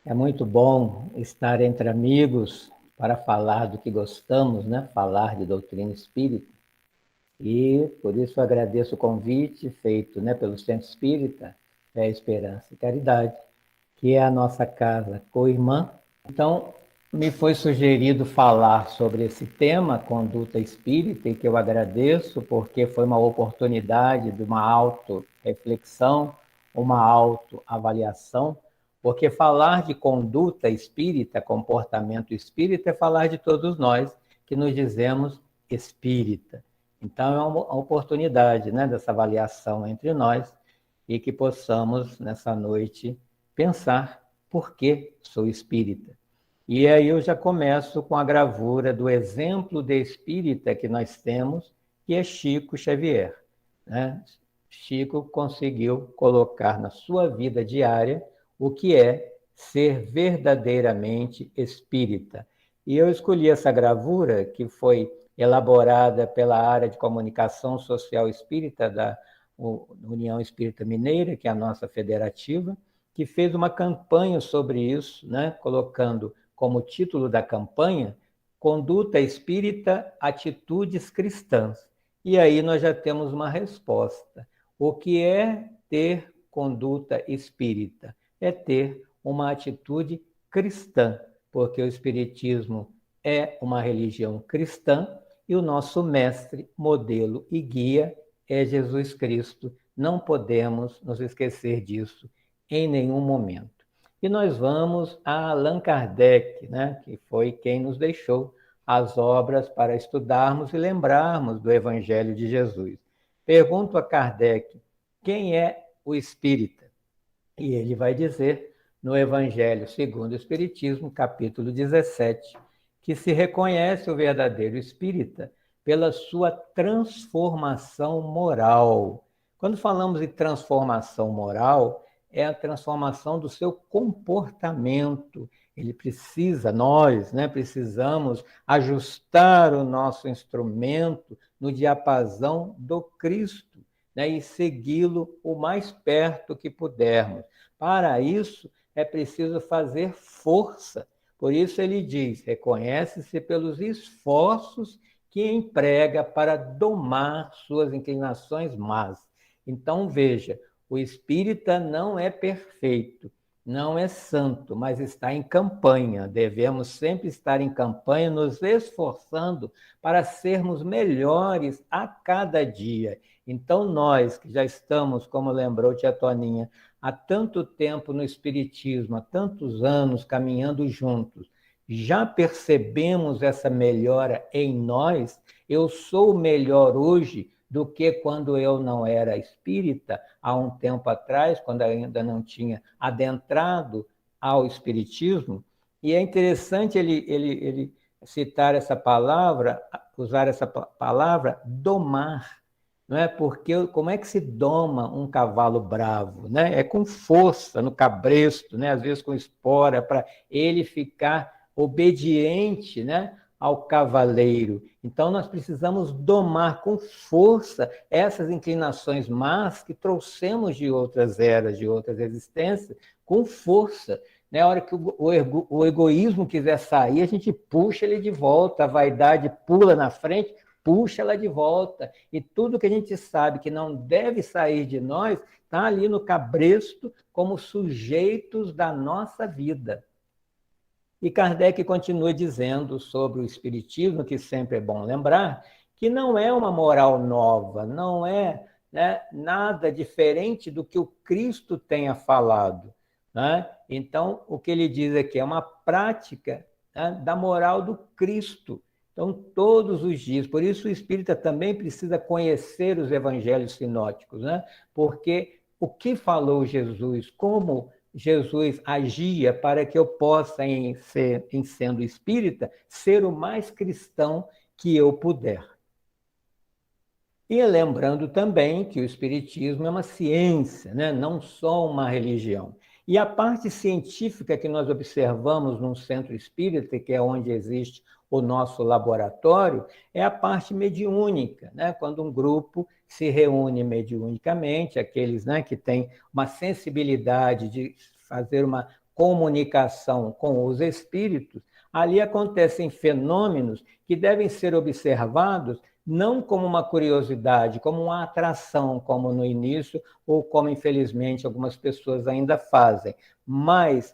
É muito bom estar entre amigos para falar do que gostamos, né? Falar de doutrina espírita. E por isso agradeço o convite feito, né, pelo Centro Espírita, Fé, Esperança e Caridade, que é a nossa casa co-irmã. Então, me foi sugerido falar sobre esse tema, conduta espírita, e que eu agradeço, porque foi uma oportunidade de uma auto-reflexão, uma autoavaliação, porque falar de conduta espírita, comportamento espírita, é falar de todos nós que nos dizemos espírita. Então, é uma oportunidade, né, dessa avaliação entre nós e que possamos, nessa noite, pensar por que sou espírita. E aí eu já começo com a gravura do exemplo de espírita que nós temos, que é Chico Xavier, né? Chico conseguiu colocar na sua vida diária o que é ser verdadeiramente espírita. E eu escolhi essa gravura, que foi elaborada pela área de comunicação social espírita da União Espírita Mineira, que é a nossa federativa, que fez uma campanha sobre isso, né? Colocando como título da campanha Conduta Espírita, Atitudes Cristãs. E aí nós já temos uma resposta. O que é ter conduta espírita? É ter uma atitude cristã, porque o Espiritismo é uma religião cristã e o nosso mestre, modelo e guia é Jesus Cristo. Não podemos nos esquecer disso em nenhum momento. E nós vamos a Allan Kardec, né, que foi quem nos deixou as obras para estudarmos e lembrarmos do Evangelho de Jesus. Pergunto a Kardec, quem é o espírita? E ele vai dizer, no Evangelho segundo o Espiritismo, capítulo 17, que se reconhece o verdadeiro espírita pela sua transformação moral. Quando falamos de transformação moral, é a transformação do seu comportamento. Ele precisa, nós, né, precisamos ajustar o nosso instrumento no diapasão do Cristo, né, e segui-lo o mais perto que pudermos. Para isso, é preciso fazer força. Por isso ele diz, reconhece-se pelos esforços que emprega para domar suas inclinações más. Então, veja, o espírita não é perfeito, não é santo, mas está em campanha. Devemos sempre estar em campanha, nos esforçando para sermos melhores a cada dia. Então, nós que já estamos, como lembrou tia Toninha, há tanto tempo no Espiritismo, há tantos anos caminhando juntos, já percebemos essa melhora em nós? Eu sou melhor hoje do que quando eu não era espírita, há um tempo atrás, quando ainda não tinha adentrado ao espiritismo. E é interessante ele citar essa palavra, usar essa palavra, domar. Não é? Porque como é que se doma um cavalo bravo? Né? É com força, no cabresto, né? Às vezes com espora, para ele ficar obediente, né, ao cavaleiro. Então, nós precisamos domar com força essas inclinações más que trouxemos de outras eras, de outras existências, com força. Na hora que o egoísmo quiser sair, a gente puxa ele de volta, a vaidade pula na frente, puxa ela de volta. E tudo que a gente sabe que não deve sair de nós, está ali no cabresto como sujeitos da nossa vida. E Kardec continua dizendo sobre o Espiritismo, que sempre é bom lembrar, que não é uma moral nova, não é, né, nada diferente do que o Cristo tenha falado. Né? Então, o que ele diz aqui é uma prática, né, da moral do Cristo. Então, todos os dias, por isso o espírita também precisa conhecer os evangelhos sinóticos, né? Porque o que falou Jesus, como Jesus agia para que eu possa, em sendo espírita, ser o mais cristão que eu puder. E lembrando também que o espiritismo é uma ciência, né? Não só uma religião. E a parte científica que nós observamos num centro espírita, que é onde existe o nosso laboratório, é a parte mediúnica, né? Quando um grupo se reúne mediunicamente, aqueles, né, que têm uma sensibilidade de fazer uma comunicação com os espíritos, ali acontecem fenômenos que devem ser observados não como uma curiosidade, como uma atração, como no início, ou como, infelizmente, algumas pessoas ainda fazem, mas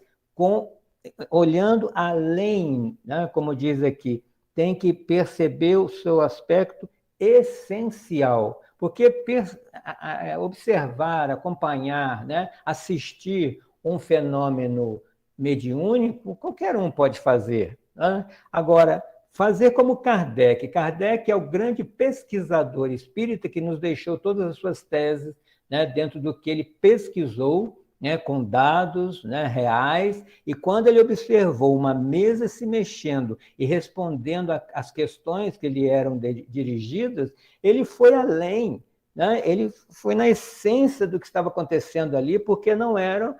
olhando além, né, como diz aqui, tem que perceber o seu aspecto essencial, porque observar, acompanhar, né, assistir um fenômeno mediúnico, qualquer um pode fazer, né? Agora, fazer como Kardec. Kardec é o grande pesquisador espírita que nos deixou todas as suas teses, né, dentro do que ele pesquisou, né, com dados, né, reais, e quando ele observou uma mesa se mexendo e respondendo às questões que lhe eram dirigidas, ele foi além, né? Ele foi na essência do que estava acontecendo ali, porque não era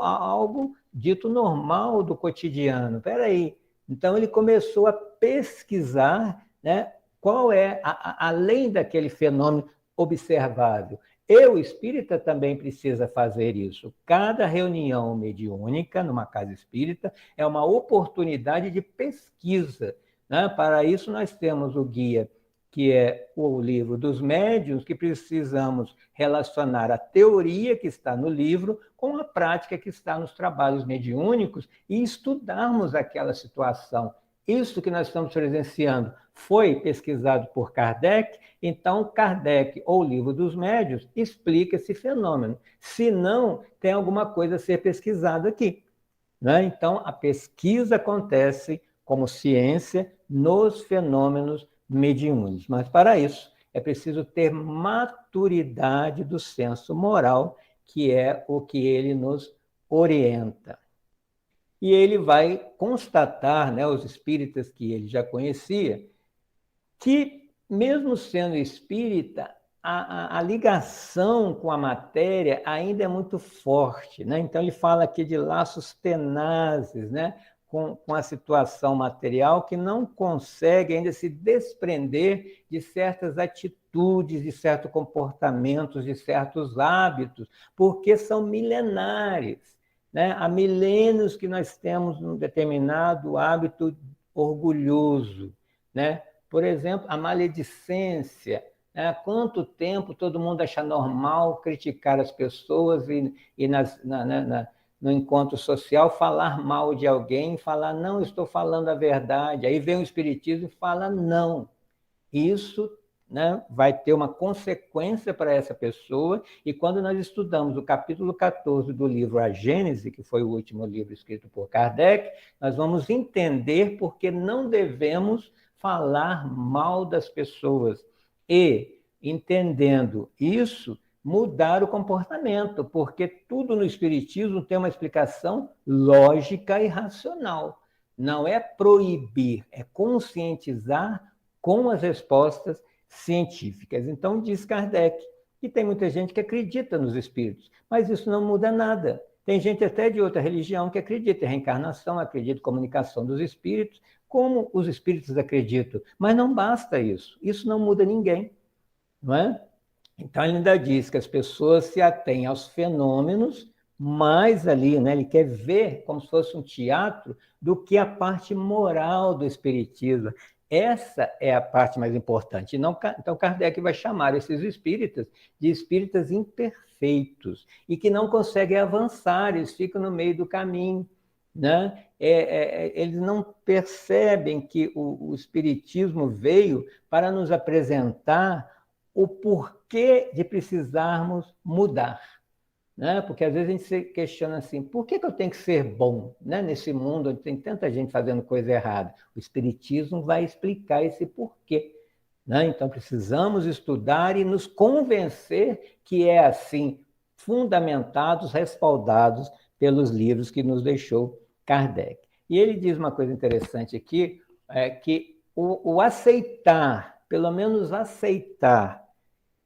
algo dito normal do cotidiano. Espera aí. Então, ele começou a pesquisar, né, qual é, além daquele fenômeno observável. O espírita também precisa fazer isso. Cada reunião mediúnica numa casa espírita é uma oportunidade de pesquisa, né? Para isso, nós temos o guia, que é o livro dos médiuns, que precisamos relacionar a teoria que está no livro com a prática que está nos trabalhos mediúnicos e estudarmos aquela situação. Isso que nós estamos presenciando foi pesquisado por Kardec, então Kardec, ou o livro dos médiuns, explica esse fenômeno. Se não, tem alguma coisa a ser pesquisada aqui, né? Então, a pesquisa acontece como ciência nos fenômenos mediúnicos. Mas, para isso, é preciso ter maturidade do senso moral, que é o que ele nos orienta. E ele vai constatar, né, os espíritas que ele já conhecia, que, mesmo sendo espírita, a ligação com a matéria ainda é muito forte, né? Então, ele fala aqui de laços tenazes, né? Com a situação material, que não consegue ainda se desprender de certas atitudes, de certos comportamentos, de certos hábitos, porque são milenares, né? Há milênios que nós temos um determinado hábito orgulhoso, né? Por exemplo, a maledicência. Há quanto tempo todo mundo acha normal criticar as pessoas e no encontro social falar mal de alguém, falar, não, estou falando a verdade. Aí vem o Espiritismo e fala, não. Isso, né, vai ter uma consequência para essa pessoa, e quando nós estudamos o capítulo 14 do livro A Gênese, que foi o último livro escrito por Kardec, nós vamos entender por que não devemos falar mal das pessoas. E, entendendo isso, mudar o comportamento, porque tudo no Espiritismo tem uma explicação lógica e racional. Não é proibir, é conscientizar com as respostas científicas. Então, diz Kardec, que tem muita gente que acredita nos espíritos, mas isso não muda nada. Tem gente até de outra religião que acredita em reencarnação, acredita em comunicação dos espíritos, como os espíritos acreditam. Mas não basta isso. Isso não muda ninguém, não é? Então, ele ainda diz que as pessoas se atêm aos fenômenos, mais ali, né? Ele quer ver como se fosse um teatro do que a parte moral do espiritismo. Essa é a parte mais importante. Não, então, Kardec vai chamar esses espíritas de espíritas imperfeitos e que não conseguem avançar, eles ficam no meio do caminho, né? Eles não percebem que o espiritismo veio para nos apresentar o porquê de precisarmos mudar, né? Porque às vezes a gente se questiona assim, por que eu tenho que ser bom, né? Nesse mundo onde tem tanta gente fazendo coisa errada? O Espiritismo vai explicar esse porquê, né? Então precisamos estudar e nos convencer que é assim, fundamentados, respaldados pelos livros que nos deixou Kardec. E ele diz uma coisa interessante aqui, que o aceitar, pelo menos aceitar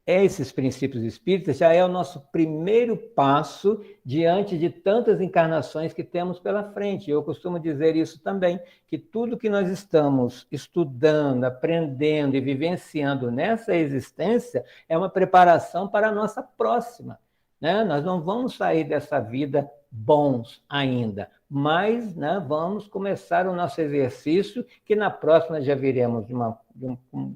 esses princípios espíritas já é o nosso primeiro passo diante de tantas encarnações que temos pela frente. Eu costumo dizer isso também, que tudo que nós estamos estudando, aprendendo e vivenciando nessa existência é uma preparação para a nossa próxima. né? Nós não vamos sair dessa vida bons ainda, mas, né, vamos começar o nosso exercício, que na próxima já viremos de um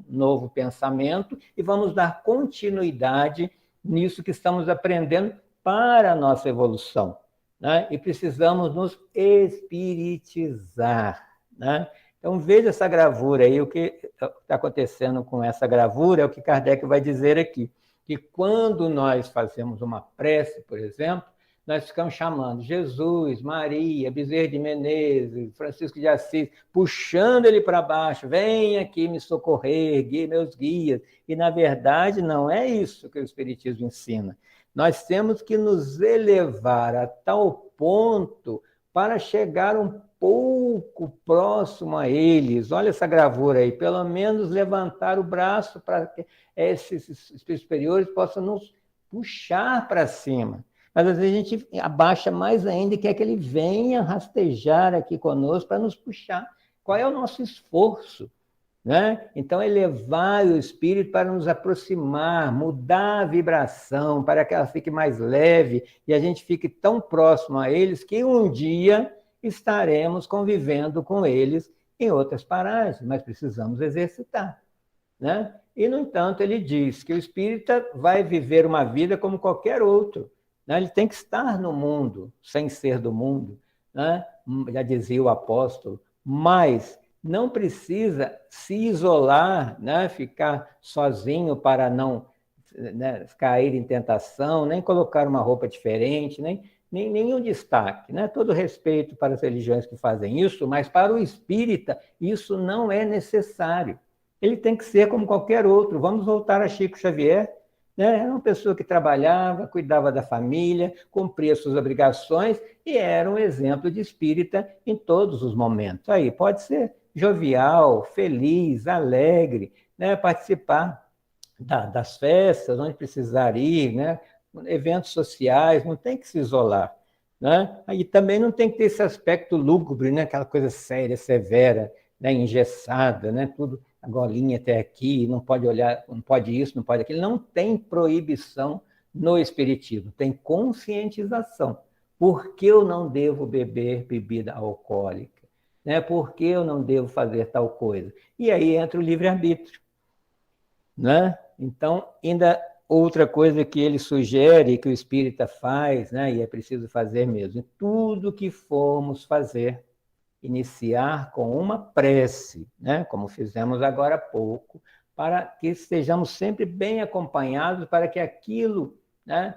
novo pensamento e vamos dar continuidade nisso que estamos aprendendo para a nossa evolução, né? E precisamos nos espiritizar, né? Então veja essa gravura aí, o que está acontecendo com essa gravura é o que Kardec vai dizer aqui, que quando nós fazemos uma prece, por exemplo, nós ficamos chamando Jesus, Maria, Bezerra de Menezes, Francisco de Assis, puxando ele para baixo, vem aqui me socorrer, guie meus guias. E, na verdade, não é isso que o Espiritismo ensina. Nós temos que nos elevar a tal ponto para chegar um pouco próximo a eles. Olha essa gravura aí, pelo menos levantar o braço para que esses espíritos superiores possam nos puxar para cima. Mas às vezes a gente abaixa mais ainda e quer que ele venha rastejar aqui conosco para nos puxar. Qual é o nosso esforço? Né? Então, elevar o espírito para nos aproximar, mudar a vibração, para que ela fique mais leve e a gente fique tão próximo a eles que um dia estaremos convivendo com eles em outras paragens, mas precisamos exercitar. Né? E, no entanto, ele diz que o espírita vai viver uma vida como qualquer outro. Né? Ele tem que estar no mundo, sem ser do mundo, né? Já dizia o apóstolo, mas não precisa se isolar, né? Ficar sozinho para não, né, cair em tentação, nem colocar uma roupa diferente, nem nenhum destaque. Né? Todo respeito para as religiões que fazem isso, mas para o espírita isso não é necessário. Ele tem que ser como qualquer outro. Vamos voltar a Chico Xavier, né? Era uma pessoa que trabalhava, cuidava da família, cumpria suas obrigações e era um exemplo de espírita em todos os momentos. Aí pode ser jovial, feliz, alegre, né? Participar das festas, onde precisar ir, né? Eventos sociais, não tem que se isolar. Né? E também não tem que ter esse aspecto lúgubre, né? Aquela coisa séria, severa, né? Engessada, né? Tudo a golinha até aqui, não pode olhar, não pode isso, não pode aquilo. Não tem proibição no espiritismo, tem conscientização. Por que eu não devo beber bebida alcoólica? Né? Por que eu não devo fazer tal coisa? E aí entra o livre-arbítrio. Né? Então, ainda outra coisa que ele sugere, que o espírita faz, né? E é preciso fazer mesmo, tudo que formos fazer, iniciar com uma prece, né? Como fizemos agora há pouco, para que estejamos sempre bem acompanhados, para que aquilo, né,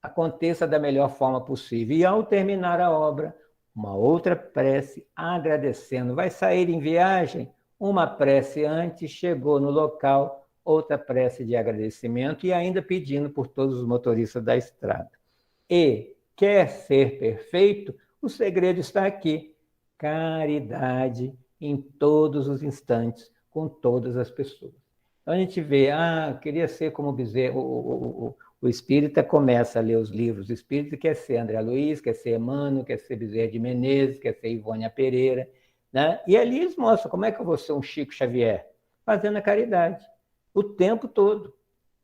aconteça da melhor forma possível. E ao terminar a obra, uma outra prece agradecendo. Vai sair em viagem? Uma prece antes, chegou no local, outra prece de agradecimento e ainda pedindo por todos os motoristas da estrada. E quer ser perfeito? O segredo está aqui. Caridade em todos os instantes, com todas as pessoas. Então a gente vê, queria ser como Bezerra, o espírita começa a ler os livros, o espírita quer ser André Luiz, quer ser Emmanuel, quer ser Bezerra de Menezes, quer ser Ivônia Pereira, né? E ali eles mostram como é que eu vou ser um Chico Xavier, fazendo a caridade, o tempo todo.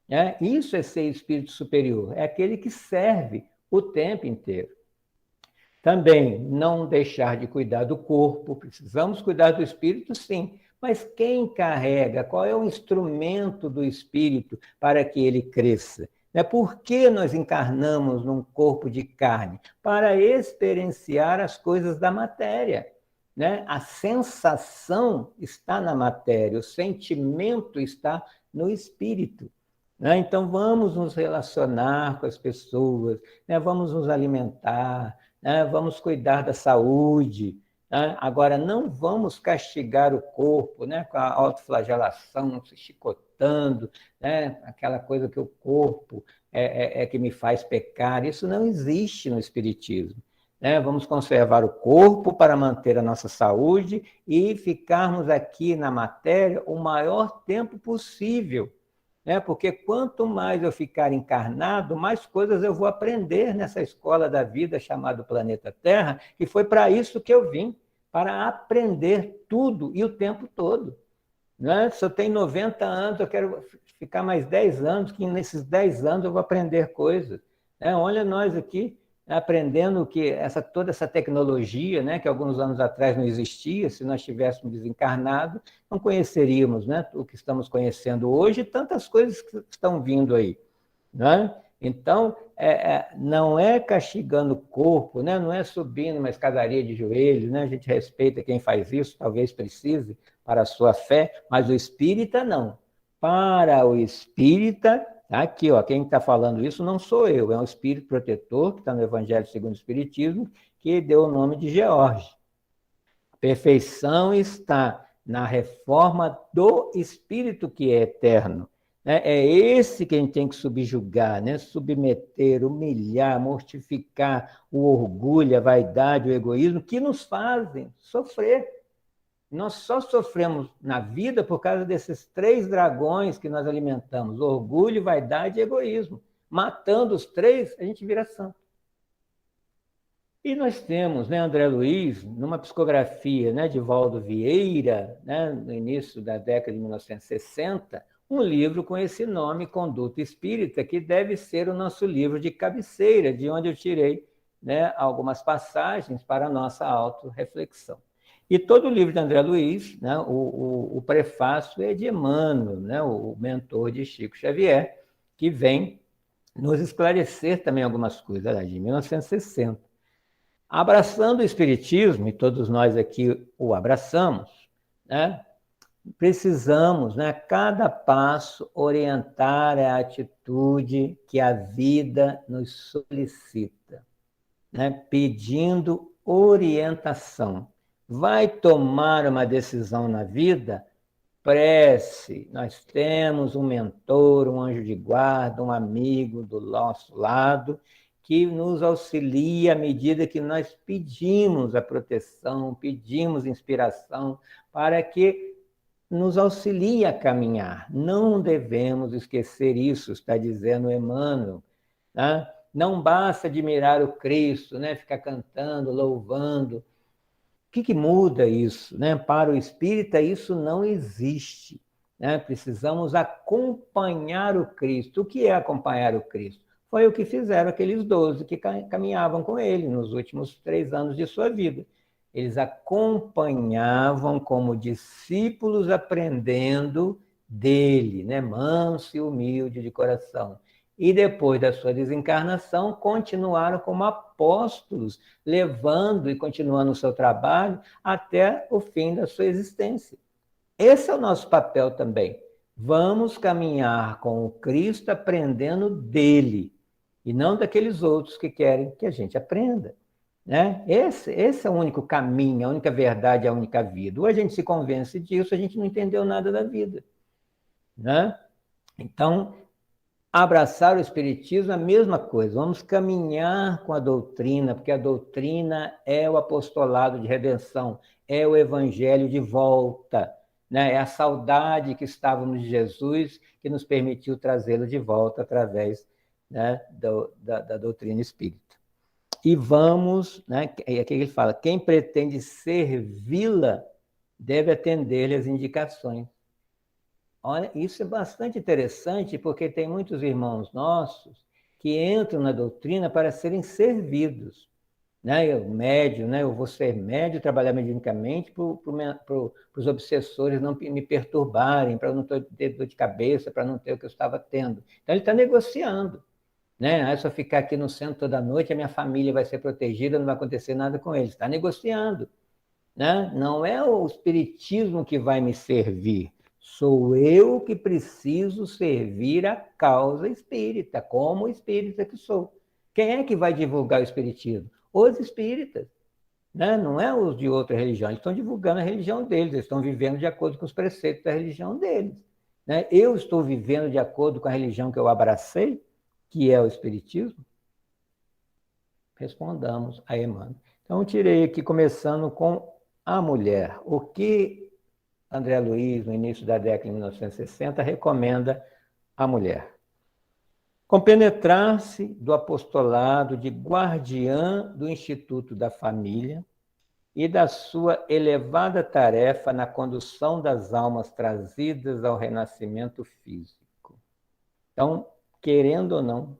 Né? Isso é ser espírito superior, é aquele que serve o tempo inteiro. Também não deixar de cuidar do corpo, precisamos cuidar do espírito, sim, mas quem carrega, qual é o instrumento do espírito para que ele cresça? Por que nós encarnamos num corpo de carne? Para experienciar as coisas da matéria. A sensação está na matéria, o sentimento está no espírito. Então, vamos nos relacionar com as pessoas, vamos nos alimentar, vamos cuidar da saúde. Agora, não vamos castigar o corpo com a autoflagelação, se chicotando, aquela coisa que o corpo é que me faz pecar. Isso não existe no Espiritismo. Vamos conservar o corpo para manter a nossa saúde e ficarmos aqui na matéria o maior tempo possível. Porque quanto mais eu ficar encarnado, mais coisas eu vou aprender nessa escola da vida chamada planeta Terra, e foi para isso que eu vim, para aprender tudo e o tempo todo. Se eu tenho 90 anos, eu quero ficar mais 10 anos, que nesses 10 anos eu vou aprender coisas. Olha nós aqui aprendendo que toda essa tecnologia, né, que alguns anos atrás não existia, se nós tivéssemos desencarnado, não conheceríamos, né, o que estamos conhecendo hoje e tantas coisas que estão vindo aí. Né? Então, não é castigando o corpo, né? Não é subindo uma escadaria de joelhos, né? A gente respeita quem faz isso, talvez precise para a sua fé, mas o espírita não. Para o espírita, aqui, ó, quem está falando isso não sou eu, é um espírito protetor que está no Evangelho segundo o Espiritismo, que deu o nome de George. A perfeição está na reforma do espírito que é eterno. É esse que a gente tem que subjugar, né? Submeter, humilhar, mortificar o orgulho, a vaidade, o egoísmo, que nos fazem sofrer. Nós só sofremos na vida por causa desses 3 dragões que nós alimentamos: orgulho, vaidade e egoísmo. Matando os 3, a gente vira santo. E nós temos, né, André Luiz, numa psicografia, né, de Valdo Vieira, né, no início da década de 1960, um livro com esse nome, Conduta Espírita, que deve ser o nosso livro de cabeceira, de onde eu tirei, né, algumas passagens para a nossa autorreflexão. E todo o livro de André Luiz, né, o prefácio é de Emmanuel, né, o mentor de Chico Xavier, que vem nos esclarecer também algumas coisas, de 1960. Abraçando o Espiritismo, e todos nós aqui o abraçamos, né? Precisamos, né, a cada passo, orientar a atitude que a vida nos solicita, né? Pedindo orientação. Vai tomar uma decisão na vida? Prece. Nós temos um mentor, um anjo de guarda, um amigo do nosso lado, que nos auxilia à medida que nós pedimos a proteção, pedimos inspiração, para que nos auxilie a caminhar. Não devemos esquecer isso, está dizendo Emmanuel. Né? Não basta admirar o Cristo, né? Ficar cantando, louvando. O que muda isso? Né? Para o espírita, isso não existe. Né? Precisamos acompanhar o Cristo. O que é acompanhar o Cristo? Foi o que fizeram aqueles 12 que caminhavam com ele nos últimos 3 anos de sua vida. Eles acompanhavam como discípulos aprendendo dele, né? Manso e humilde de coração. E depois da sua desencarnação, continuaram como apóstolos, levando e continuando o seu trabalho até o fim da sua existência. Esse é o nosso papel também. Vamos caminhar com o Cristo aprendendo dele, e não daqueles outros que querem que a gente aprenda. Né? Esse é o único caminho, a única verdade, a única vida. Ou a gente se convence disso, a gente não entendeu nada da vida. Né? Então, abraçar o Espiritismo é a mesma coisa. Vamos caminhar com a doutrina, porque a doutrina é o apostolado de redenção, é o evangelho de volta. Né? É a saudade que estávamos de Jesus que nos permitiu trazê-lo de volta através, né, da doutrina espírita. E vamos, né, é aqui ele fala, quem pretende servi-la deve atender-lhe as indicações. Olha, isso é bastante interessante, porque tem muitos irmãos nossos que entram na doutrina para serem servidos. Né? Eu médio, né? Eu vou ser médio, trabalhar mediunicamente para os obsessores não me perturbarem, para eu não ter dor de cabeça, para não ter o que eu estava tendo. Então ele está negociando. Né? Se eu ficar aqui no centro toda noite, a minha família vai ser protegida, não vai acontecer nada com eles. Está negociando. Né? Não é o espiritismo que vai me servir, sou eu que preciso servir a causa espírita, como espírita que sou. Quem é que vai divulgar o espiritismo? Os espíritas. Né? Não é os de outra religião, eles estão divulgando a religião deles, eles estão vivendo de acordo com os preceitos da religião deles. Né? Eu estou vivendo de acordo com a religião que eu abracei, que é o espiritismo? Respondamos a Emmanuel. Então, eu tirei aqui, começando com a mulher. O que André Luiz, no início da década de 1960, recomenda à mulher? Compenetrar-se do apostolado de guardiã do Instituto da Família e da sua elevada tarefa na condução das almas trazidas ao renascimento físico. Então, querendo ou não,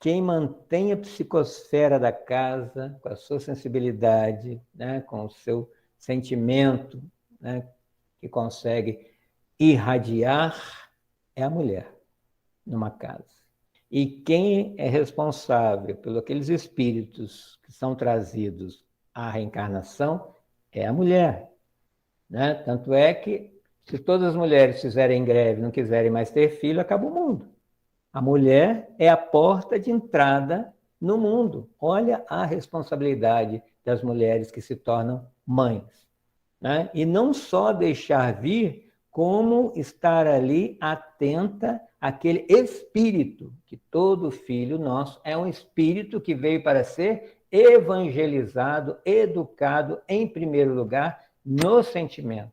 quem mantém a psicosfera da casa com a sua sensibilidade, né, com o seu sentimento, né, que consegue irradiar, é a mulher numa casa. E quem é responsável por aqueles espíritos que são trazidos à reencarnação é a mulher, né? Tanto é que, se todas as mulheres fizerem greve e não quiserem mais ter filho, acaba o mundo. A mulher é a porta de entrada no mundo. Olha a responsabilidade das mulheres que se tornam mães, né? E não só deixar vir, como estar ali atenta àquele espírito, que todo filho nosso é um espírito que veio para ser evangelizado, educado, em primeiro lugar, no sentimento.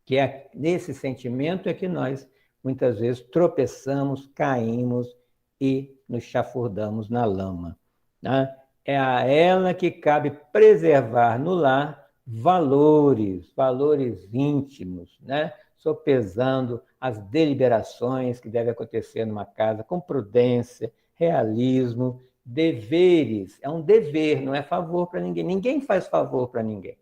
Que é nesse sentimento é que nós, muitas vezes, tropeçamos, caímos e nos chafurdamos na lama, né? É a ela que cabe preservar no lar valores íntimos, né? Sopesando as deliberações que devem acontecer numa casa com prudência, realismo, deveres. É um dever, não é favor para ninguém. Ninguém faz favor para ninguém.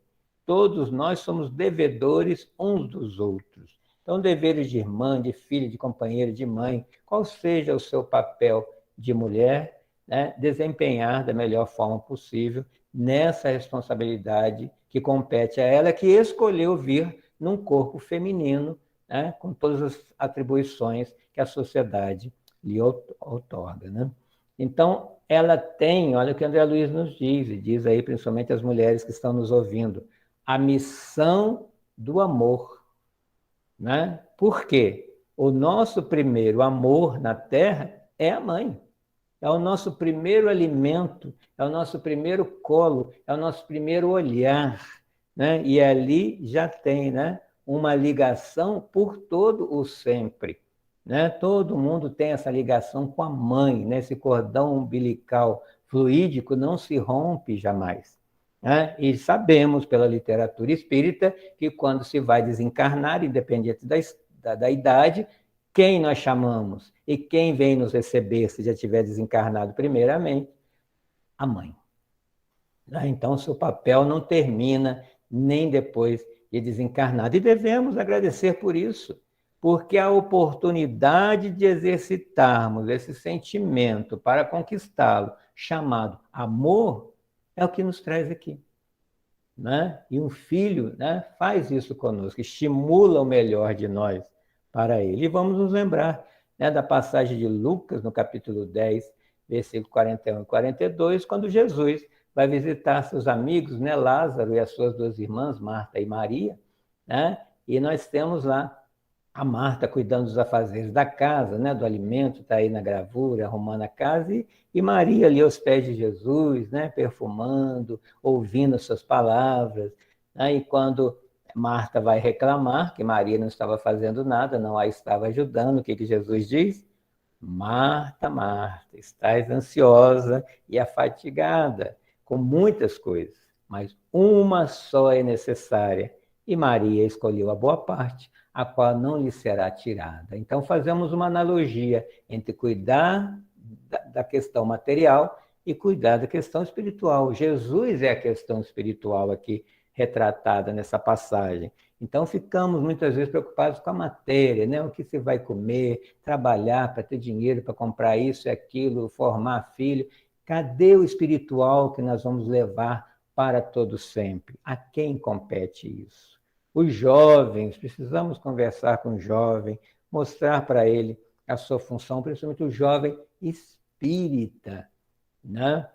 Todos nós somos devedores uns dos outros. Então, deveres de irmã, de filha, de companheira, de mãe, qual seja o seu papel de mulher, né? Desempenhar da melhor forma possível nessa responsabilidade que compete a ela, que escolheu vir num corpo feminino, né? Com todas as atribuições que a sociedade lhe outorga, né? Então, ela tem, olha o que André Luiz nos diz, e diz aí principalmente as mulheres que estão nos ouvindo, a missão do amor, né? Por quê? O nosso primeiro amor na Terra é a mãe. É o nosso primeiro alimento, é o nosso primeiro colo, é o nosso primeiro olhar, né? E ali já tem, né, uma ligação por todo o sempre, né? Todo mundo tem essa ligação com a mãe, né? Esse cordão umbilical fluídico não se rompe jamais, né? E sabemos pela literatura espírita que quando se vai desencarnar, independente da idade, quem nós chamamos e quem vem nos receber, se já tiver desencarnado primeiramente? A mãe. Então, o seu papel não termina nem depois de desencarnado. E devemos agradecer por isso, porque a oportunidade de exercitarmos esse sentimento para conquistá-lo, chamado amor, é o que nos traz aqui, né? E um filho, né, faz isso conosco, estimula o melhor de nós para ele. E vamos nos lembrar, né, da passagem de Lucas, no capítulo 10, versículo 41 e 42, quando Jesus vai visitar seus amigos, né, Lázaro e as suas duas irmãs, Marta e Maria, né? E nós temos lá a Marta cuidando dos afazeres da casa, né, do alimento, está aí na gravura, arrumando a casa, e Maria ali aos pés de Jesus, né, perfumando, ouvindo as suas palavras, né? E quando Marta vai reclamar que Maria não estava fazendo nada, não a estava ajudando, o que Jesus diz? Marta, Marta, estás ansiosa e afatigada com muitas coisas, mas uma só é necessária, e Maria escolheu a boa parte, a qual não lhe será tirada. Então, fazemos uma analogia entre cuidar da questão material e cuidar da questão espiritual. Jesus é a questão espiritual aqui retratada nessa passagem. Então, ficamos muitas vezes preocupados com a matéria, né? O que se vai comer, trabalhar para ter dinheiro para comprar isso e aquilo, formar filho. Cadê o espiritual que nós vamos levar para todo sempre? A quem compete isso? Os jovens, precisamos conversar com o jovem, mostrar para ele a sua função, principalmente o jovem espírita, né?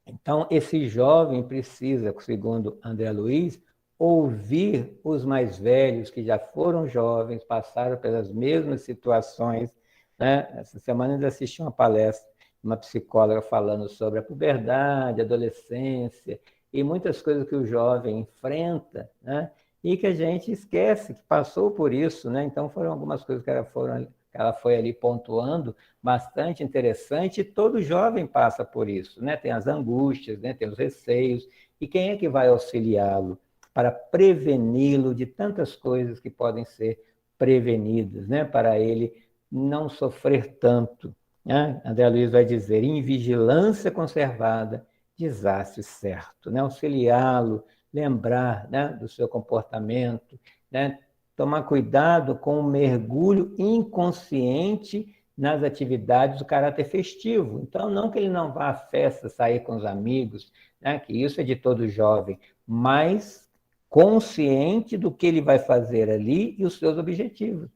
Então, esse jovem precisa, segundo André Luiz, ouvir os mais velhos que já foram jovens, passaram pelas mesmas situações, né? Essa semana eu ainda assisti uma palestra de uma psicóloga falando sobre a puberdade, a adolescência e muitas coisas que o jovem enfrenta, né? E que a gente esquece que passou por isso, né? Então foram algumas coisas que ela foi ali pontuando, bastante interessante, e todo jovem passa por isso, né? Tem as angústias, né? Tem os receios, e quem é que vai auxiliá-lo para preveni-lo de tantas coisas que podem ser prevenidas, né? Para ele não sofrer tanto, né? André Luiz vai dizer, em vigilância conservada, desastre certo, né? Auxiliá-lo, lembrar, né, do seu comportamento, né? Tomar cuidado com o mergulho inconsciente nas atividades do caráter festivo. Então, não que ele não vá à festa, sair com os amigos, né, que isso é de todo jovem, mas consciente do que ele vai fazer ali e os seus objetivos,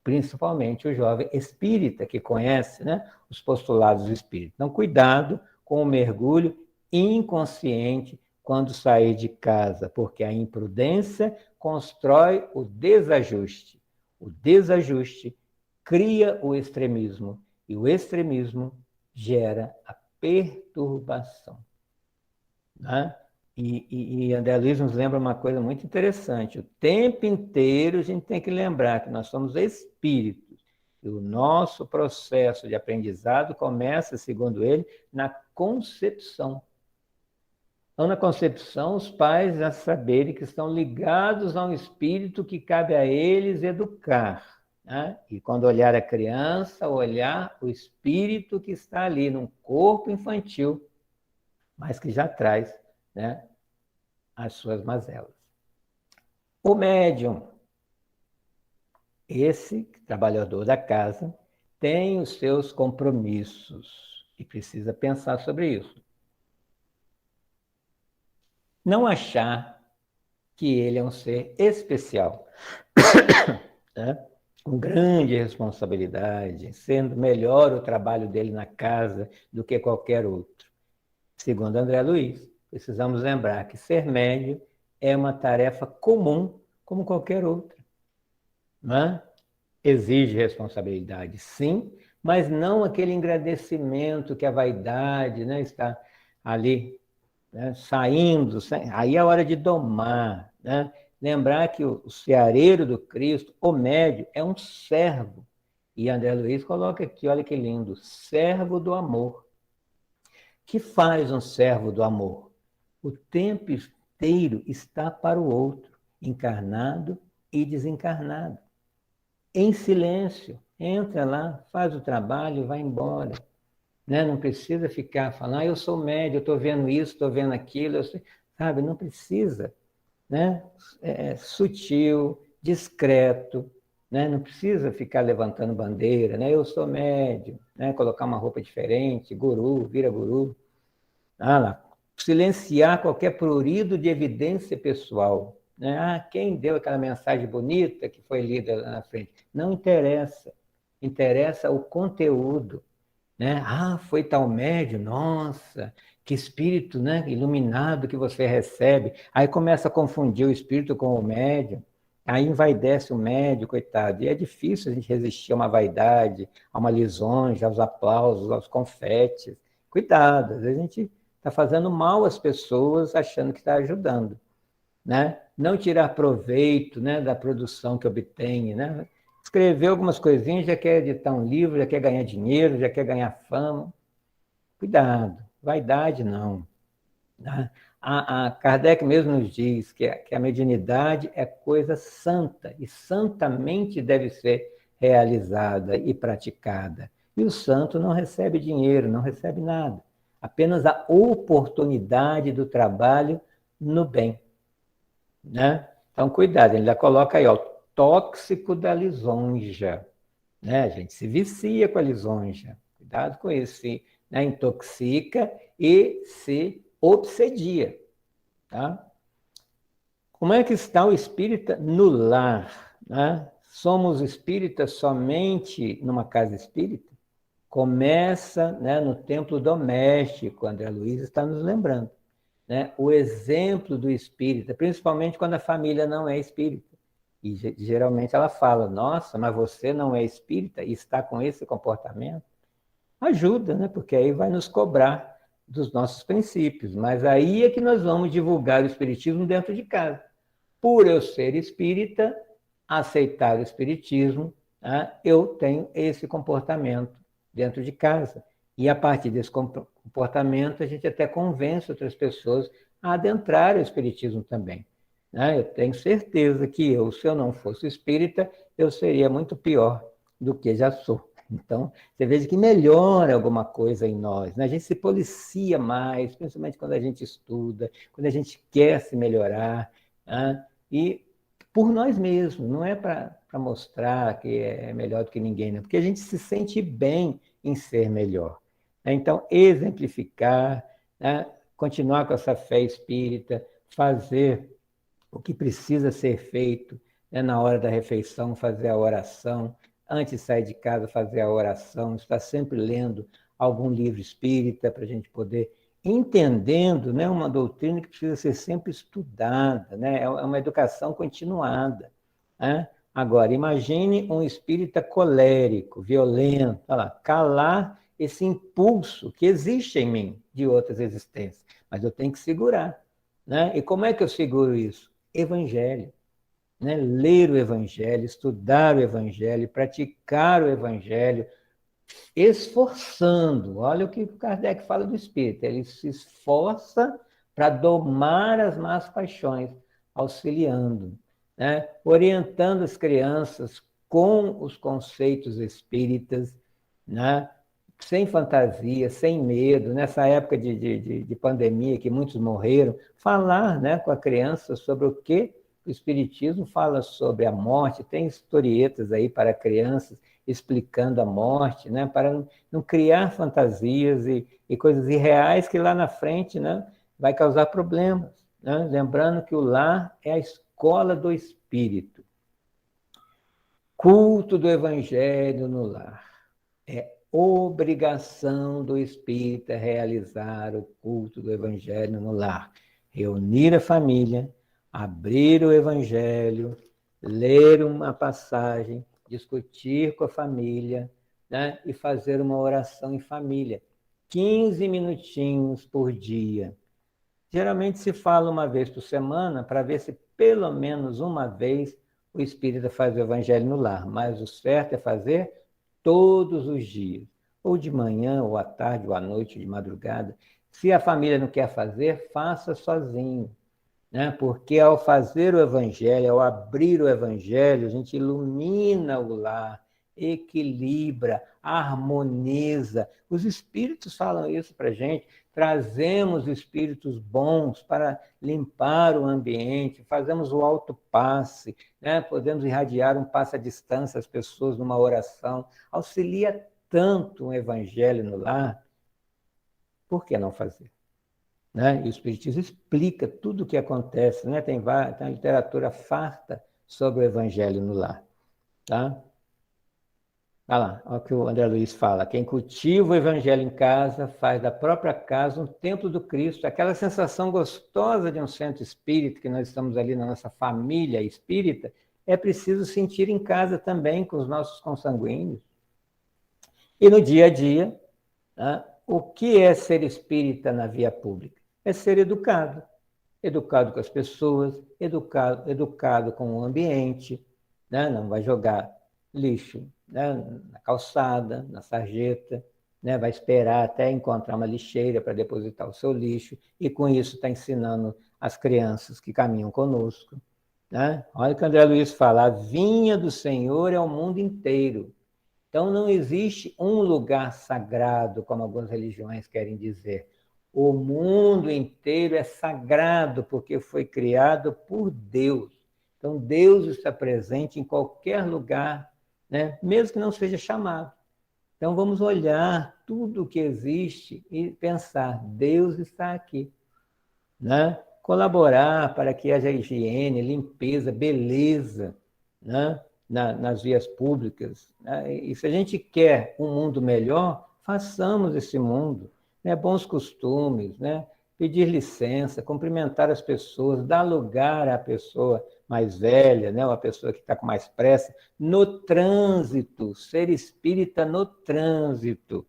principalmente o jovem espírita, que conhece, né, os postulados do espírito. Então, cuidado com o mergulho inconsciente quando sair de casa, porque a imprudência constrói o desajuste. O desajuste cria o extremismo, e o extremismo gera a perturbação. Né? E André Luiz nos lembra uma coisa muito interessante. O tempo inteiro a gente tem que lembrar que nós somos espíritos. E o nosso processo de aprendizado começa, segundo ele, na concepção. Então, na concepção, os pais já saberem que estão ligados a um espírito que cabe a eles educar. Né? E quando olhar a criança, olhar o espírito que está ali, num corpo infantil, mas que já traz, né, as suas mazelas. O médium, esse trabalhador da casa, tem os seus compromissos e precisa pensar sobre isso. Não achar que ele é um ser especial, né? Com grande responsabilidade, sendo melhor o trabalho dele na casa do que qualquer outro. Segundo André Luiz, precisamos lembrar que ser médium é uma tarefa comum como qualquer outra. Né? Exige responsabilidade, sim, mas não aquele engrandecimento que a vaidade, né, está ali, né, saindo. Aí é a hora de domar. Né? Lembrar que o ceareiro do Cristo, o médium, é um servo. E André Luiz coloca aqui, olha que lindo, servo do amor. Que faz um servo do amor? O tempo inteiro está para o outro, encarnado e desencarnado. Em silêncio, entra lá, faz o trabalho e vai embora. Né? Não precisa ficar falando, eu sou médio, eu estou vendo isso, estou vendo aquilo, sabe? Não precisa. Né? É sutil, discreto, né? Não precisa ficar levantando bandeira, né? Eu sou médio, né? Colocar uma roupa diferente, guru, vira guru. Ah, lá, silenciar qualquer prurido de evidência pessoal. Né? Ah, quem deu aquela mensagem bonita que foi lida lá na frente? Não interessa. Interessa o conteúdo. Né? Ah, foi tal médium, nossa, que espírito, né, iluminado que você recebe. Aí começa a confundir o espírito com o médium. Aí envaidece o médium, coitado. E é difícil a gente resistir a uma vaidade, a uma lisonja, aos aplausos, aos confetes. Cuidado, às vezes a gente está fazendo mal às pessoas achando que está ajudando. Né? Não tirar proveito, né, da produção que obtém. Né? Escrever algumas coisinhas, já quer editar um livro, já quer ganhar dinheiro, já quer ganhar fama. Cuidado, vaidade não. Né? A Kardec mesmo nos diz que a mediunidade é coisa santa e santamente deve ser realizada e praticada. E o santo não recebe dinheiro, não recebe nada. Apenas a oportunidade do trabalho no bem. Né? Então, cuidado, ele já coloca aí, ó, tóxico da lisonja. Né? A gente se vicia com a lisonja. Cuidado com isso, se, né, intoxica e se obsedia. Tá? Como é que está o espírita no lar? Né? Somos espíritas somente numa casa espírita? Começa, né, no templo doméstico, André Luiz está nos lembrando. Né? O exemplo do espírita, principalmente quando a família não é espírita. E geralmente ela fala, nossa, mas você não é espírita e está com esse comportamento? Ajuda, né? Porque aí vai nos cobrar dos nossos princípios. Mas aí é que nós vamos divulgar o espiritismo dentro de casa. Por eu ser espírita, aceitar o espiritismo, né, eu tenho esse comportamento dentro de casa. E a partir desse comportamento, a gente até convence outras pessoas a adentrar o espiritismo também. Né? Eu tenho certeza que eu, se eu não fosse espírita, eu seria muito pior do que já sou. Então, você veja que melhora alguma coisa em nós, né? A gente se policia mais, principalmente quando a gente estuda, quando a gente quer se melhorar, né? E por nós mesmos, não é para mostrar que é melhor do que ninguém, não, porque a gente se sente bem em ser melhor. Então, exemplificar, né? Continuar com essa fé espírita, fazer o que precisa ser feito, né, na hora da refeição, fazer a oração, antes de sair de casa, fazer a oração, estar sempre lendo algum livro espírita para a gente poder entendendo, né, uma doutrina que precisa ser sempre estudada, né, é uma educação continuada. Né? Agora, imagine um espírita colérico, violento, olha lá, calar esse impulso que existe em mim de outras existências, mas eu tenho que segurar. Né? E como é que eu seguro isso? Evangelho, né? Ler o Evangelho, estudar o Evangelho, praticar o Evangelho, esforçando. Olha o que o Kardec fala do Espírito, ele se esforça para domar as más paixões, auxiliando, né? Orientando as crianças com os conceitos espíritas, né? Sem fantasia, sem medo, nessa época de pandemia que muitos morreram, falar, né, com a criança sobre o que o Espiritismo fala sobre a morte, tem historietas aí para crianças explicando a morte, né, para não criar fantasias e coisas irreais que lá na frente, né, vai causar problemas. Né? Lembrando que o lar é a escola do espírito. Culto do Evangelho no lar. É obrigação do espírita realizar o culto do Evangelho no lar. Reunir a família, abrir o Evangelho, ler uma passagem, discutir com a família, né? E fazer uma oração em família. 15 minutinhos por dia. Geralmente se fala uma vez por semana para ver se pelo menos uma vez o espírita faz o Evangelho no lar, mas o certo é fazer todos os dias, ou de manhã, ou à tarde, ou à noite, ou de madrugada. Se a família não quer fazer, faça sozinho, né? Porque ao fazer o Evangelho, ao abrir o Evangelho, a gente ilumina o lar, equilibra, harmoniza. Os espíritos falam isso para a gente. Trazemos espíritos bons para limpar o ambiente, fazemos o autopasse, né? Podemos irradiar um passe à distância às pessoas numa oração. Auxilia tanto o Evangelho no lar, por que não fazer? Né? E o Espiritismo explica tudo o que acontece, né? Tem uma literatura farta sobre o Evangelho no lar. Tá? Olha lá, olha o que o André Luiz fala. Quem cultiva o Evangelho em casa faz da própria casa um templo do Cristo. Aquela sensação gostosa de um centro espírita, que nós estamos ali na nossa família espírita, é preciso sentir em casa também com os nossos consanguíneos. E no dia a dia, né? O que é ser espírita na via pública? É ser educado. Educado com as pessoas, educado com o ambiente, né? Não vai jogar lixo, né? Na calçada, na sarjeta, né? Vai esperar até encontrar uma lixeira para depositar o seu lixo, e com isso está ensinando as crianças que caminham conosco. Né? Olha o que o André Luiz fala, a vinha do Senhor é o mundo inteiro. Então, não existe um lugar sagrado, como algumas religiões querem dizer. O mundo inteiro é sagrado porque foi criado por Deus. Então, Deus está presente em qualquer lugar, né? Mesmo que não seja chamado. Então, vamos olhar tudo o que existe e pensar: Deus está aqui. Né? Colaborar para que haja higiene, limpeza, beleza, né? Nas vias públicas. Né? E se a gente quer um mundo melhor, façamos esse mundo. Né? Bons costumes, né? Pedir licença, cumprimentar as pessoas, dar lugar à pessoa mais velha, né? Uma pessoa que está com mais pressa, no trânsito, ser espírita no trânsito.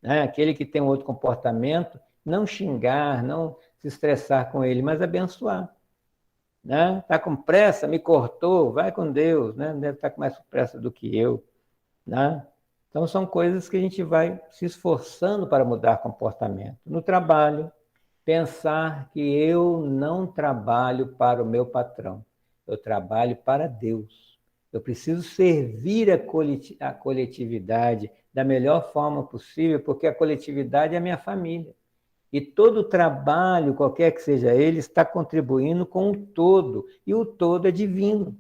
Né? Aquele que tem um outro comportamento, não xingar, não se estressar com ele, mas abençoar. Né? Está com pressa, me cortou, vai com Deus, né? Deve estar com mais pressa do que eu. Né? Então, são coisas que a gente vai se esforçando para mudar comportamento. No trabalho, pensar que eu não trabalho para o meu patrão, eu trabalho para Deus. Eu preciso servir a coletividade, da melhor forma possível, porque a coletividade é a minha família. E todo trabalho, qualquer que seja ele, está contribuindo com o todo, e o todo é divino.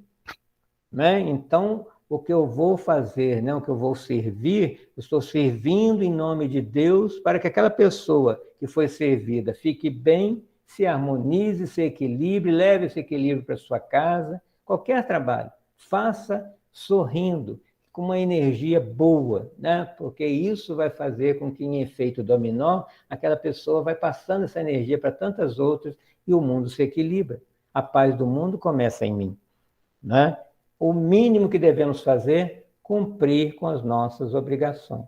Né? Então, o que eu vou fazer, né? O que eu vou servir, eu estou servindo em nome de Deus para que aquela pessoa que foi servida fique bem, se harmonize, se equilibre, leve esse equilíbrio para sua casa. Qualquer trabalho, faça sorrindo, com uma energia boa, né? Porque isso vai fazer com que, em efeito dominó, aquela pessoa vai passando essa energia para tantas outras e o mundo se equilibra. A paz do mundo começa em mim, né? O mínimo que devemos fazer, cumprir com as nossas obrigações,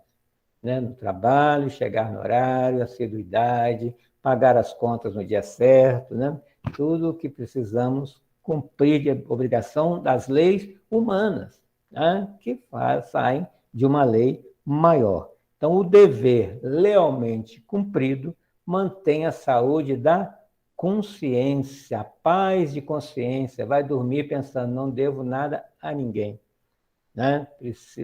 né? No trabalho, chegar no horário, assiduidade, pagar as contas no dia certo, né? Tudo o que precisamos cumprir de obrigação das leis humanas, né? Que saem de uma lei maior. Então, o dever lealmente cumprido mantém a saúde da consciência, a paz de consciência. Vai dormir pensando, não devo nada a ninguém, né?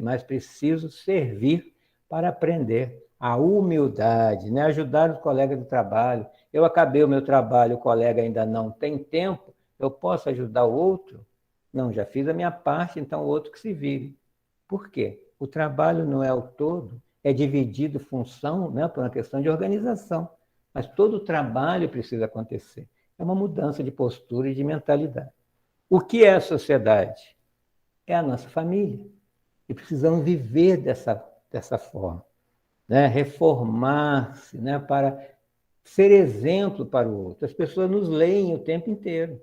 Mas preciso servir para aprender a humildade, né? Ajudar os colegas do trabalho. Eu acabei o meu trabalho, o colega ainda não tem tempo, eu posso ajudar o outro? Não, já fiz a minha parte, então o outro que se vire. Por quê? O trabalho não é o todo, é dividido função, né, por uma questão de organização. Mas todo o trabalho precisa acontecer. É uma mudança de postura e de mentalidade. O que é a sociedade? É a nossa família. E precisamos viver dessa forma, né? Reformar-se, né? Para ser exemplo para o outro. As pessoas nos leem o tempo inteiro,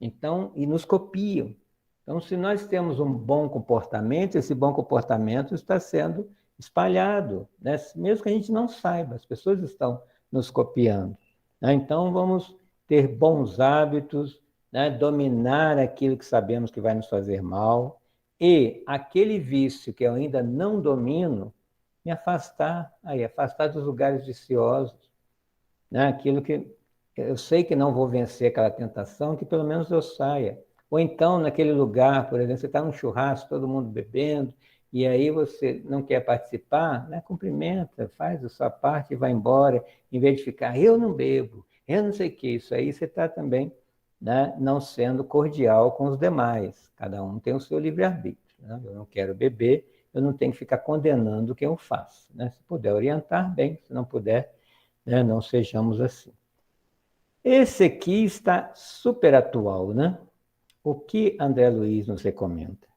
então, e nos copiam. Então, se nós temos um bom comportamento, esse bom comportamento está sendo espalhado, né? Mesmo que a gente não saiba, as pessoas estão nos copiando, né? Então, vamos ter bons hábitos, né? Dominar aquilo que sabemos que vai nos fazer mal, e aquele vício que eu ainda não domino, me afastar, afastar dos lugares viciosos, né? Aquilo que eu sei que não vou vencer aquela tentação, que pelo menos eu saia. Ou então, naquele lugar, por exemplo, você está num churrasco, todo mundo bebendo, e aí você não quer participar, né? Cumprimenta, faz a sua parte e vai embora, em vez de ficar, eu não bebo, eu não sei o que, isso aí você está também, né, não sendo cordial com os demais. Cada um tem o seu livre-arbítrio, né? Eu não quero beber, eu não tenho que ficar condenando quem eu faço, né? Se puder orientar, bem, se não puder, né, não sejamos assim. Esse aqui está super atual, né? O que André Luiz nos recomenda?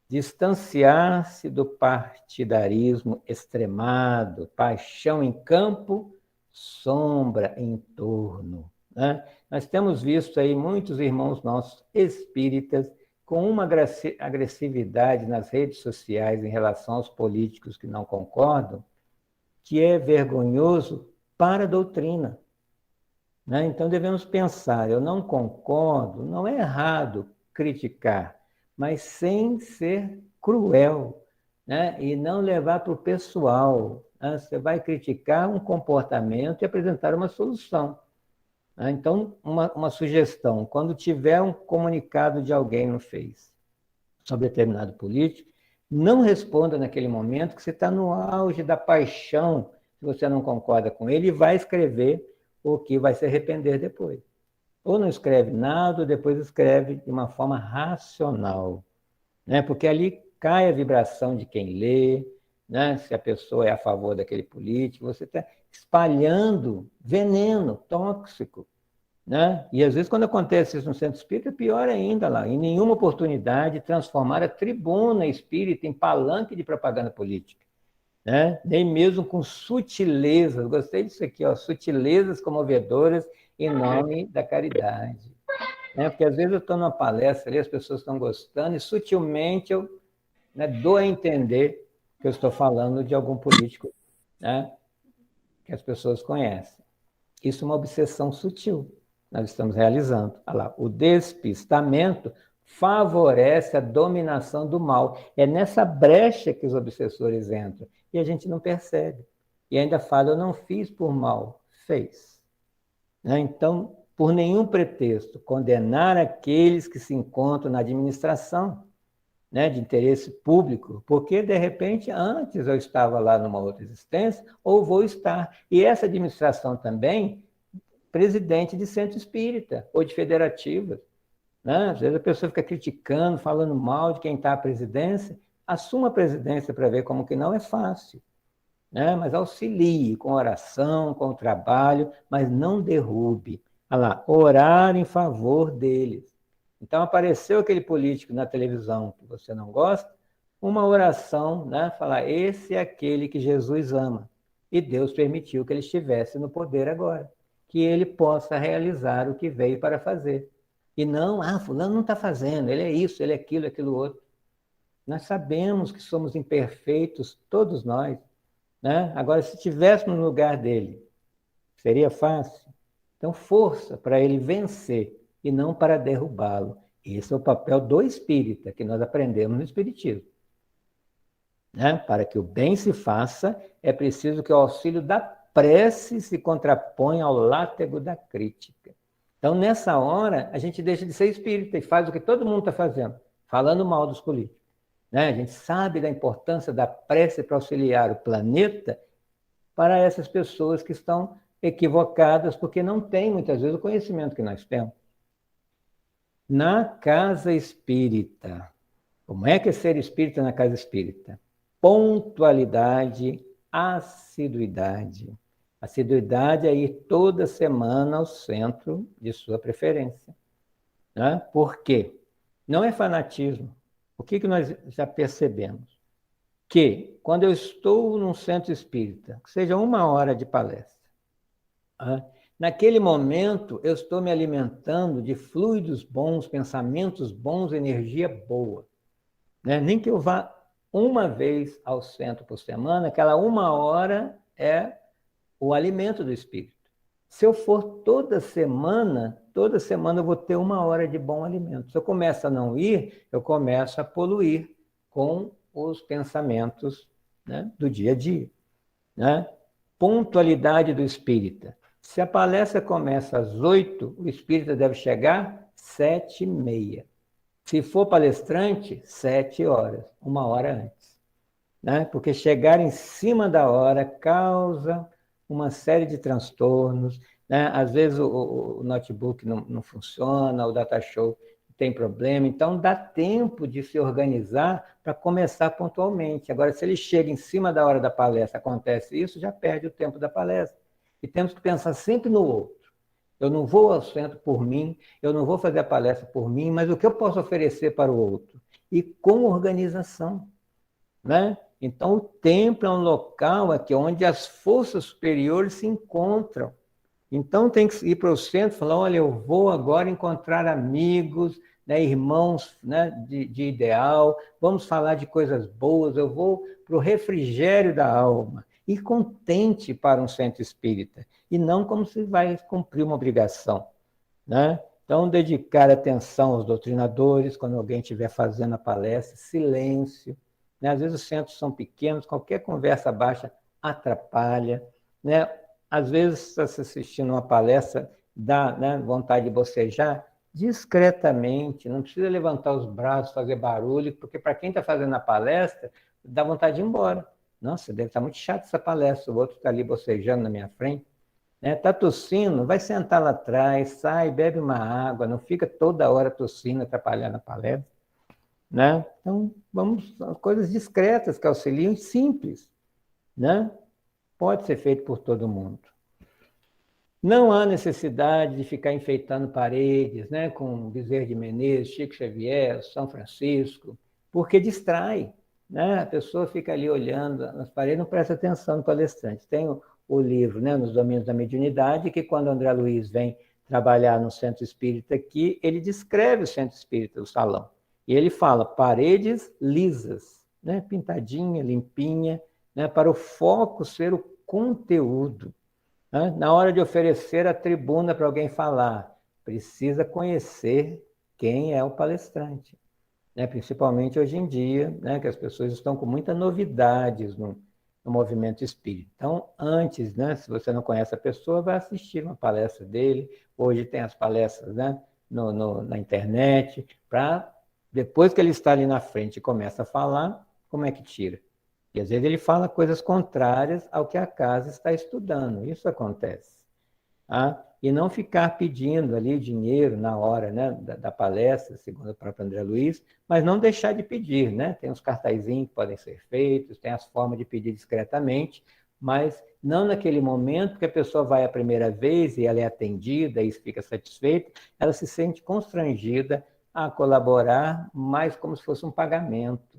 Distanciar-se do partidarismo extremado, paixão em campo, sombra em torno, né? Nós temos visto aí muitos irmãos nossos espíritas com uma agressividade nas redes sociais em relação aos políticos que não concordam, que é vergonhoso para a doutrina, né? Então devemos pensar, eu não concordo, não é errado criticar, mas sem ser cruel, né? E não levar para o pessoal, né? Você vai criticar um comportamento e apresentar uma solução, né? Então, uma sugestão, quando tiver um comunicado de alguém no Face sobre determinado político, não responda naquele momento que você está no auge da paixão, se você não concorda com ele, e vai escrever o que vai se arrepender depois. Ou não escreve nada, ou depois escreve de uma forma racional, né? Porque ali cai a vibração de quem lê, né? Se a pessoa é a favor daquele político, você está espalhando veneno tóxico, né? E às vezes quando acontece isso no centro espírita, é pior ainda lá. Em nenhuma oportunidade transformar a tribuna espírita em palanque de propaganda política, né? Nem mesmo com sutilezas. Gostei disso aqui, ó, sutilezas comovedoras em nome da caridade, né? Porque às vezes eu estou numa palestra ali, as pessoas estão gostando e sutilmente eu, né, dou a entender que eu estou falando de algum político, né, que as pessoas conhecem. Isso é uma obsessão sutil. Nós estamos realizando. Olha lá, o despistamento favorece a dominação do mal. É nessa brecha que os obsessores entram. E a gente não percebe. E ainda fala, eu não fiz por mal. Fez. Né? Então, por nenhum pretexto, condenar aqueles que se encontram na administração. né, de interesse público, porque, de repente, antes eu estava lá numa outra existência, ou vou estar. E essa administração também, presidente de centro espírita, ou de federativas. Né? Às vezes a pessoa fica criticando, falando mal de quem está à presidência, assuma a presidência para ver como que não é fácil. Né? Mas auxilie com oração, com trabalho, mas não derrube. Olha lá, orar em favor deles. Então apareceu aquele político na televisão que você não gosta, uma oração, né? Falar, esse é aquele que Jesus ama. E Deus permitiu que ele estivesse no poder agora, que ele possa realizar o que veio para fazer. E não, fulano não está fazendo, ele é isso, ele é aquilo, aquilo outro. Nós sabemos que somos imperfeitos, todos nós. Né? Agora, se estivéssemos no lugar dele, seria fácil? Então, força para ele vencer e não para derrubá-lo. Esse é o papel do espírita, que nós aprendemos no Espiritismo. Né? Para que o bem se faça, é preciso que o auxílio da prece se contraponha ao látego da crítica. Então, nessa hora, a gente deixa de ser espírita e faz o que todo mundo está fazendo, falando mal dos políticos. Né? A gente sabe da importância da prece para auxiliar o planeta para essas pessoas que estão equivocadas, porque não têm, muitas vezes, o conhecimento que nós temos. Na casa espírita, como é que é ser espírita na casa espírita? Pontualidade, assiduidade. Assiduidade é ir toda semana ao centro de sua preferência. Né? Por quê? Não é fanatismo. O que nós já percebemos? Que quando eu estou num centro espírita, que seja 1 hora de palestra, naquele momento eu estou me alimentando de fluidos bons, pensamentos bons, energia boa. Né? Nem que eu vá uma vez ao centro por semana, aquela 1 hora é o alimento do espírito. Se eu for toda semana eu vou ter 1 hora de bom alimento. Se eu começo a não ir, eu começo a poluir com os pensamentos, né, do dia a dia. Né? Pontualidade do espírita. Se a palestra começa às 8, o espírita deve chegar às 7h30. Se for palestrante, 7 horas, 1 hora antes. Né? Porque chegar em cima da hora causa uma série de transtornos. Né? Às vezes o notebook não funciona, o data show tem problema, então dá tempo de se organizar para começar pontualmente. Agora, se ele chega em cima da hora da palestra, acontece isso, já perde o tempo da palestra. E temos que pensar sempre no outro. Eu não vou ao centro por mim, eu não vou fazer a palestra por mim, mas o que eu posso oferecer para o outro? E com organização. Né? Então, o templo é um local aqui onde as forças superiores se encontram. Então, tem que ir para o centro e falar, olha, eu vou agora encontrar amigos, né, irmãos, né, de ideal, vamos falar de coisas boas, eu vou para o refrigério da alma. Ir contente para um centro espírita, e não como se vai cumprir uma obrigação. Né? Então, dedicar atenção aos doutrinadores, quando alguém estiver fazendo a palestra, silêncio. Né? Às vezes os centros são pequenos, qualquer conversa baixa atrapalha. Né? Às vezes, está se assistindo uma palestra, dá, né, vontade de bocejar, discretamente, não precisa levantar os braços, fazer barulho, porque para quem está fazendo a palestra, dá vontade de ir embora. Nossa, deve estar muito chato essa palestra, o outro está ali bocejando na minha frente. Está tossindo, vai sentar lá atrás, sai, bebe uma água, não fica toda hora tossindo, atrapalhando a palestra. Né? Então, vamos, coisas discretas que auxiliam, simples. Né? Pode ser feito por todo mundo. Não há necessidade de ficar enfeitando paredes, né, com Bezerra de Menezes, Chico Xavier, São Francisco, porque distrai. Né? A pessoa fica ali olhando nas paredes, não presta atenção no palestrante. Tem o livro, né, Nos Domínios da Mediunidade, que quando André Luiz vem trabalhar no centro espírita aqui, ele descreve o centro espírita, o salão. E ele fala paredes lisas, né, pintadinha, limpinha, né, para o foco ser o conteúdo. Né? Na hora de oferecer a tribuna para alguém falar, precisa conhecer quem é o palestrante. Né? Principalmente hoje em dia, né, que as pessoas estão com muitas novidades no movimento espírita. Então, antes, né, se você não conhece a pessoa, vai assistir uma palestra dele. Hoje tem as palestras, né, na internet, para Depois que ele está ali na frente e começa a falar, como é que tira? E às vezes ele fala coisas contrárias ao que a casa está estudando. Isso acontece. Tá? E não ficar pedindo ali dinheiro na hora, né, da palestra, segundo o próprio André Luiz, mas não deixar de pedir, né? Tem uns cartazinhos que podem ser feitos, tem as formas de pedir discretamente, mas não naquele momento que a pessoa vai a primeira vez e ela é atendida e fica satisfeita, ela se sente constrangida a colaborar, mais como se fosse um pagamento.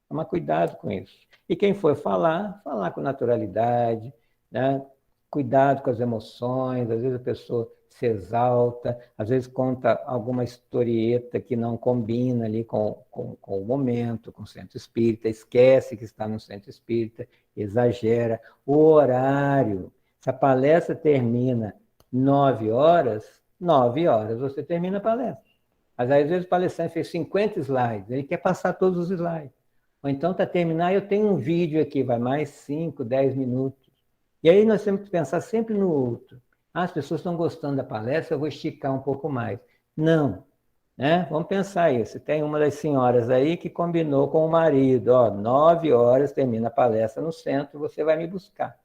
Toma cuidado com isso. E quem for falar, falar com naturalidade, né? Cuidado com as emoções, às vezes a pessoa se exalta, às vezes conta alguma historieta que não combina ali com o momento, com o centro espírita, esquece que está no centro espírita, exagera. O horário, se a palestra termina 9 horas, 9 horas você termina a palestra. Mas às vezes o palestrante fez 50 slides, ele quer passar todos os slides. Ou então, para terminar, eu tenho um vídeo aqui, vai mais 5, 10 minutos. E aí nós temos que pensar sempre no outro. Ah, as pessoas estão gostando da palestra, eu vou esticar um pouco mais. Não. Né? Vamos pensar isso. Tem uma das senhoras aí que combinou com o marido, 9 horas termina a palestra no centro, você vai me buscar.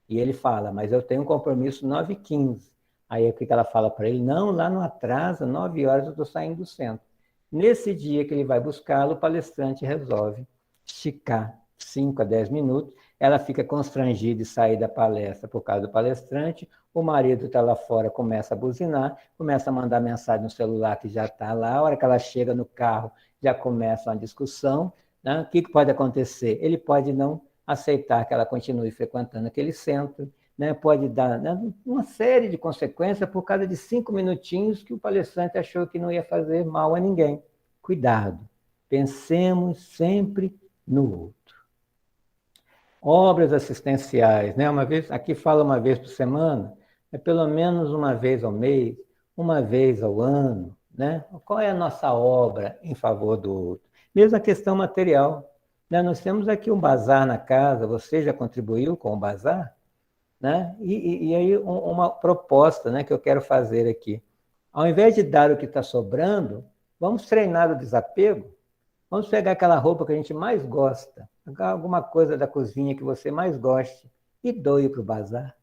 E ele fala, mas eu tenho um compromisso 9h15. Aí o que ela fala para ele? Não, lá não atrasa, 9 horas eu estou saindo do centro. Nesse dia que ele vai buscá-lo, o palestrante resolve esticar 5 a 10 minutos. Ela fica constrangida de sair da palestra por causa do palestrante. O marido está lá fora, começa a buzinar, começa a mandar mensagem no celular que já está lá. A hora que ela chega no carro, já começa uma discussão. Né? O que pode acontecer? Ele pode não aceitar que ela continue frequentando aquele centro, né? Pode dar, né, uma série de consequências por causa de 5 minutinhos que o palestrante achou que não ia fazer mal a ninguém. Cuidado, pensemos sempre no outro. Obras assistenciais, né? Aqui fala uma vez por semana, é pelo menos uma vez ao mês, uma vez ao ano, né? Qual é a nossa obra em favor do outro? Mesmo a questão material. Né? Nós temos aqui um bazar na casa, você já contribuiu com o bazar? Né? E aí uma proposta, né, que eu quero fazer aqui. Ao invés de dar o que está sobrando, vamos treinar o desapego. Vamos pegar aquela roupa que a gente mais gosta, alguma coisa da cozinha que você mais goste, e doe para o bazar,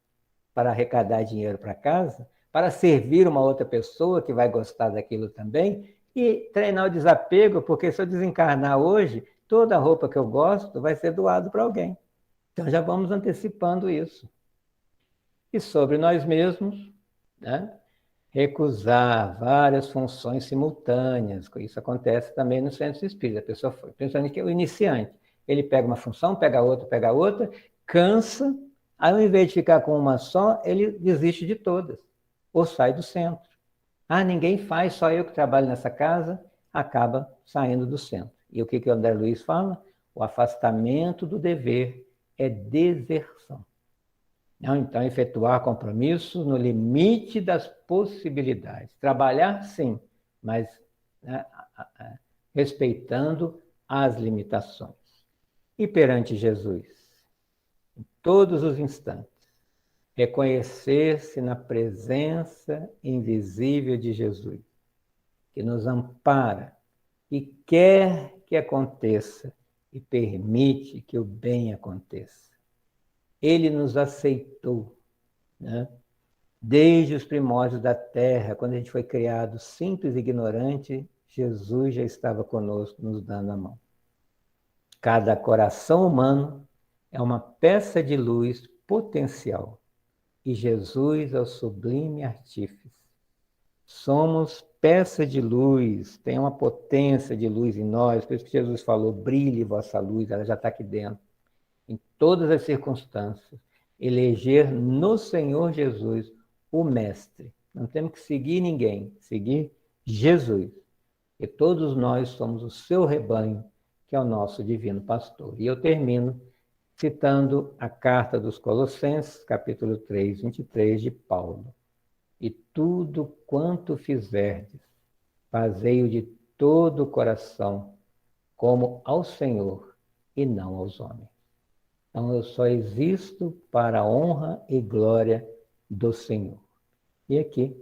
para arrecadar dinheiro para casa, para servir uma outra pessoa que vai gostar daquilo também, e treinar o desapego, porque se eu desencarnar hoje, toda a roupa que eu gosto vai ser doado para alguém. Então já vamos antecipando isso. E sobre nós mesmos, né? Recusar várias funções simultâneas. Isso acontece também no centro espírita. A pessoa foi pensando que é o iniciante. Ele pega uma função, pega outra, cansa, aí ao invés de ficar com uma só, ele desiste de todas, ou sai do centro. Ah, ninguém faz, só eu que trabalho nessa casa, acaba saindo do centro. E o que o André Luiz fala? O afastamento do dever é deserção. Não, então, efetuar compromissos no limite das possibilidades. Trabalhar, sim, mas né, respeitando as limitações. E perante Jesus, em todos os instantes, reconhecer-se na presença invisível de Jesus, que nos ampara e quer que aconteça e permite que o bem aconteça. Ele nos aceitou, né? Desde os primórdios da terra, quando a gente foi criado simples e ignorante, Jesus já estava conosco, nos dando a mão. Cada coração humano é uma peça de luz potencial e Jesus é o sublime artífice. Somos peça de luz, tem uma potência de luz em nós, por isso que Jesus falou, brilhe vossa luz, ela já está aqui dentro. Em todas as circunstâncias, eleger no Senhor Jesus o Mestre. Não temos que seguir ninguém, seguir Jesus. E todos nós somos o seu rebanho, que é o nosso divino pastor. E eu termino citando a carta dos Colossenses, capítulo 3, 23, de Paulo. E tudo quanto fizerdes, fazei-o de todo o coração, como ao Senhor e não aos homens. Então, eu só existo para a honra e glória do Senhor. E aqui,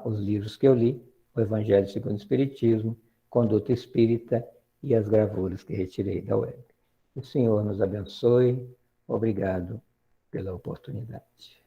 os livros que eu li, o Evangelho segundo o Espiritismo, conduta espírita e as gravuras que retirei da web. O Senhor nos abençoe. Obrigado pela oportunidade.